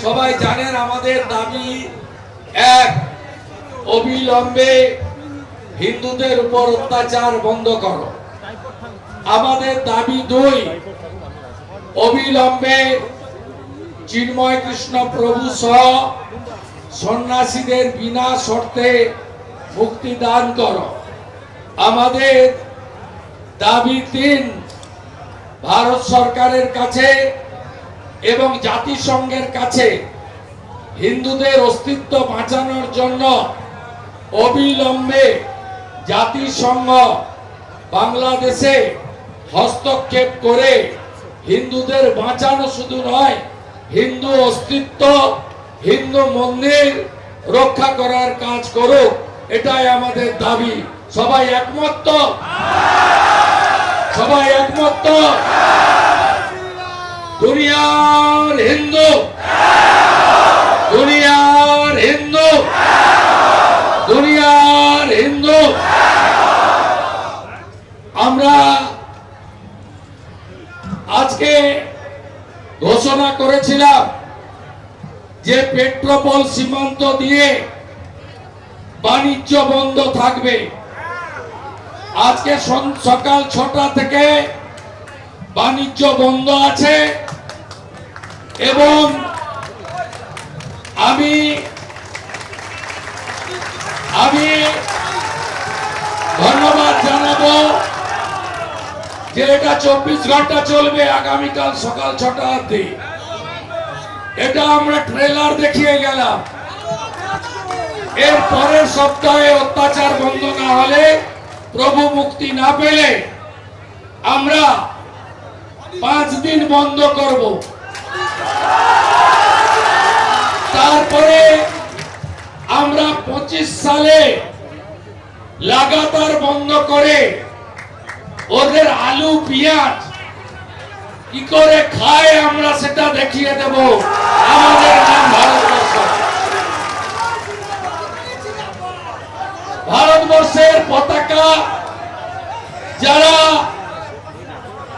সবাই জানেন আমাদের দাবি এক, অবিলম্বে হিন্দুদের উপর অত্যাচার বন্ধ করো। আমাদের দাবি দুই, অবিলম্বে চিন্ময় কৃষ্ণ প্রভু সহ সন্ন্যাসীদের বিনা শর্তে মুক্তি দান করো। আমাদের দাবি তিন, ভারত সরকারের কাছে এবং জাতিসংঘের কাছে হিন্দুদের অস্তিত্ব বাঁচানোর জন্য অবিলম্বে জাতিসংঘ বাংলাদেশে হস্তক্ষেপ করে হিন্দুদের বাঁচানো শুধু নয়, হিন্দু অস্তিত্ব, হিন্দু মন্দির রক্ষা করার কাজ করুক, এটাই আমাদের দাবি। সবাই একমত তো? সবাই একমত তো? দুনিয়ার হিন্দু, দুনিয়ার হিন্দু, দুনিয়ার হিন্দু। আমরা আজকে ঘোষণা করেছিলাম যে পেট্রোপোল সীমান্ত দিয়ে বাণিজ্য বন্ধ থাকবে। আজকে সকাল 6টা থেকে বাণিজ্য বন্ধ আছে এবং আমি ধন্যবাদ জানাবো যে এটা 24 ঘন্টা চলবে, আগামীকাল সকাল 6টা অবধি। এটা আমরা ট্রেলার দেখিয়ে গেলাম। এর পরের সপ্তাহে অত্যাচার বন্ধ না হলে, প্রভু মুক্তি না পেলে আমরা 5 দিন বন্ধ করব। তারপরে আমরা 25 সালে লাগাতার বন্ধ করে ওদের আলু পেঁয়াজ কি করে খায় আমরা সেটা দেখিয়ে দেব। আমাদের নাম ভারতবর্ষ। ভারতবর্ষের পতাকা যারা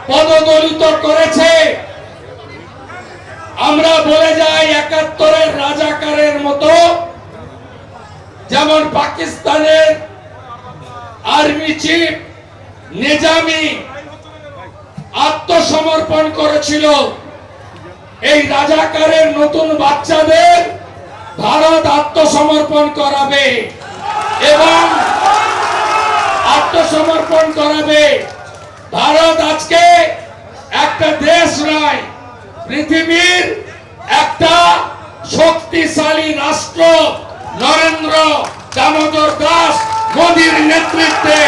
পদদলিত করেছে, আমরা বলে যাই 71-এর রাজাকারের মতো, যেমন পাকিস্তানের আর্মি চিফ নিজামি আত্মসমর্পণ করেছিল, এই রাজাকারের নতুন বাচ্চাদের ভারত আত্মসমর্পণ করাবে এবং আত্মসমর্পণ করাবে। ভারত আজকে একটা দেশ নয়, পৃথিবীর একটা শক্তিশালী রাষ্ট্র। নরেন্দ্র দামোদর দাস মোদীর নেতৃত্বে